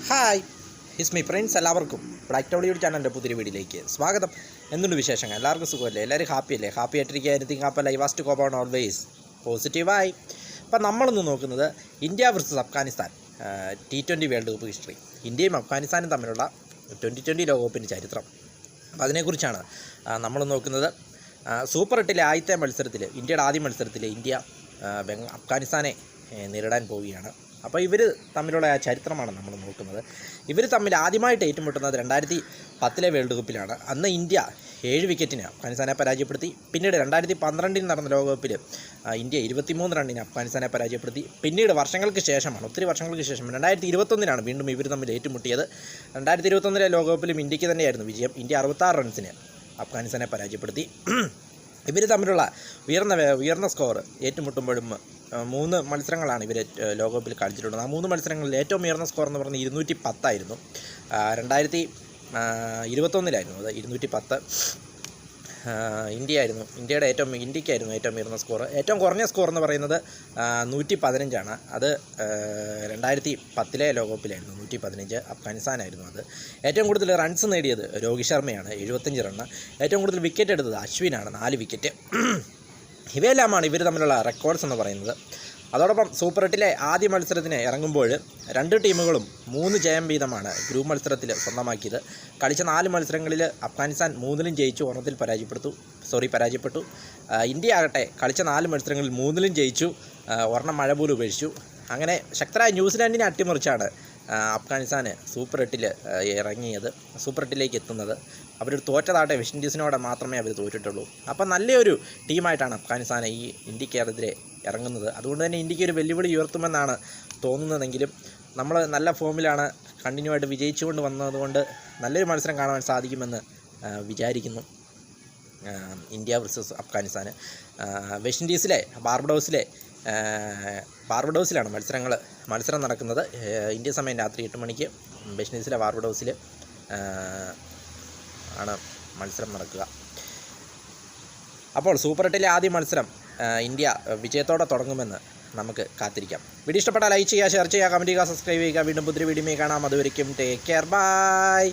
Hi his my friends, എല്ലാവർക്കും black ടോളിയുടെ ചാനലിൻ്റെ പുതിയ വീഡിയോയിലേക്ക് സ്വാഗതം. എന്തുണ്ട് വിശേഷങ്ങൾ? എല്ലാവർക്കും സുഖമല്ലേ? എല്ലാവരും ഹാപ്പിയല്ലേ? ഹാപ്പി ആയിട്ടിരിക്കുക. എനിത്തിങ് ഹാപ്പല്ല. I was cope on always പോസിറ്റീവായി. അപ്പം നമ്മളിന്ന് നോക്കുന്നത് India versus Afghanistan T20 world cup history. ഇന്ത്യയും അഫ്ഗാനിസ്ഥാനും തമ്മിലുള്ള 2020 ലോകകപ്പിൻ്റെ ചരിത്രം. അപ്പോൾ അതിനെക്കുറിച്ചാണ് നമ്മൾ നോക്കുന്നത്. സൂപ്പർ 8 ആദ്യത്തെ മത്സരത്തിൽ, ഇന്ത്യയുടെ ആദ്യ മത്സരത്തിൽ ഇന്ത്യ അഫ്ഗാനിസ്ഥാനെ നേരിടാൻ പോവുകയാണ്. അപ്പോൾ ഇവർ തമ്മിലുള്ള ആ ചരിത്രമാണ് നമ്മൾ നോക്കുന്നത്. ഇവർ തമ്മിൽ ആദ്യമായിട്ട് ഏറ്റുമുട്ടുന്നത് 2010 വേൾഡ് കപ്പിലാണ്. അന്ന് ഇന്ത്യ 7 വിക്കറ്റിന് അഫ്ഗാനിസ്ഥാനെ പരാജയപ്പെടുത്തി. പിന്നീട് 2012 നടന്ന ലോകകപ്പിൽ ഇന്ത്യ 23 റണ്ണിന് അഫ്ഗാനിസ്ഥാനെ പരാജയപ്പെടുത്തി. പിന്നീട് വർഷങ്ങൾക്ക് ശേഷമാണ്, ഒത്തിരി വർഷങ്ങൾക്ക് ശേഷം 2021 വീണ്ടും ഇവർ തമ്മിൽ ഏറ്റുമുട്ടിയത്. 2021 ലോകകപ്പിലും ഇന്ത്യക്ക് തന്നെയായിരുന്നു വിജയം. ഇന്ത്യ 66 റൺസിന് അഫ്ഗാനിസ്ഥാനെ പരാജയപ്പെടുത്തി. ഇവർ തമ്മിലുള്ള ഉയർന്ന സ്കോർ ഏറ്റുമുട്ടുമ്പോഴും 3 മത്സരങ്ങളാണ് ഇവർ ലോകകപ്പിൽ കളിച്ചിട്ടുള്ളത്. ആ 3 മത്സരങ്ങളിൽ ഏറ്റവും ഉയർന്ന സ്കോർ എന്ന് പറഞ്ഞാൽ 210 ആയിരുന്നു. 2021 അത് 210 ഇന്ത്യക്കായിരുന്നു ഏറ്റവും ഉയർന്ന സ്കോർ. ഏറ്റവും കുറഞ്ഞ സ്കോർ എന്ന് പറയുന്നത് 115 അത് 2010 ലോകകപ്പിലായിരുന്നു. 115 അഫ്ഗാനിസ്ഥാനായിരുന്നു. അത് ഏറ്റവും കൂടുതൽ റൺസ് നേടിയത് രോഹിത് ശർമ്മയാണ്, 75 റണ്ണ്. ഏറ്റവും കൂടുതൽ വിക്കറ്റ് എടുത്തത് അശ്വിനാണ്, 4 വിക്കറ്റ്. ഇവയെല്ലാമാണ് ഇവർ തമ്മിലുള്ള റെക്കോർഡ്സ് എന്ന് പറയുന്നത്. അതോടൊപ്പം സൂപ്പർ 8 ആദ്യ മത്സരത്തിന് ഇറങ്ങുമ്പോൾ 2 ടീമുകളും 3 ജയം വീതമാണ് ഗ്രൂപ്പ് മത്സരത്തിൽ സ്വന്തമാക്കിയത്. കളിച്ച 4 മത്സരങ്ങളിൽ അഫ്ഗാനിസ്ഥാൻ 3ലും ജയിച്ചു, 1ത്തിൽ പരാജയപ്പെട്ടു. ഇന്ത്യ ആകട്ടെ കളിച്ച 4 മത്സരങ്ങളിൽ 3ലും ജയിച്ചു, 1 മഴ പോലും ഉപേക്ഷിച്ചു. അങ്ങനെ ശക്തരായ ന്യൂസിലാൻഡിനെ അട്ടിമറിച്ചാണ് അഫ്ഗാനിസ്ഥാന് സൂപ്പർ 8 ഇറങ്ങിയത്, സൂപ്പർ 8ലേക്ക് എത്തുന്നത്. അവർ തോറ്റതാട്ടെ വെസ്റ്റ് ഇൻഡീസിനോട് മാത്രമേ അവർ തോറ്റിട്ടുള്ളൂ. അപ്പം നല്ലൊരു ടീമായിട്ടാണ് അഫ്ഗാനിസ്ഥാനെ ഈ ഇന്ത്യക്കെതിരെ ഇറങ്ങുന്നത്. അതുകൊണ്ട് തന്നെ ഇന്ത്യക്ക് ഒരു വെല്ലുവിളി ഉയർത്തുമെന്നാണ് തോന്നുന്നതെങ്കിലും നമ്മൾ നല്ല ഫോമിലാണ്, കണ്ടിന്യൂ ആയിട്ട് വിജയിച്ചുകൊണ്ട് വന്നതുകൊണ്ട് നല്ലൊരു മത്സരം കാണാൻ സാധിക്കുമെന്ന് വിചാരിക്കുന്നു. ഇന്ത്യ വേഴ്സസ് അഫ്ഗാനിസ്ഥാന് വെസ്റ്റ് ഇൻഡീസിലെ ബാർബഡോസിലാണ് മത്സരം നടക്കുന്നത്. ഇന്ത്യ സമയം രാത്രി 8 മണിക്ക് വെസ്റ്റ് ഇൻഡീസിലെ ബാർബഡോസിൽ ആണ് മത്സരം നടക്കുക. അപ്പോൾ സൂപ്പർ 8 ആദ്യ മത്സരം ഇന്ത്യ വിജയത്തോടെ തുടങ്ങുമെന്ന് നമുക്ക് കാത്തിരിക്കാം. വീഡിയോ ഇഷ്ടപ്പെട്ടാൽ ലൈക്ക് ചെയ്യുക, ഷെയർ ചെയ്യുക, കമൻറ്റ് ചെയ്യുക, സബ്സ്ക്രൈബ് ചെയ്യുക. വീണ്ടും പുതിയ വീഡിയോയിൽ കാണാം. അതുവരെയും ടേക്ക് കെയർ, ബൈ.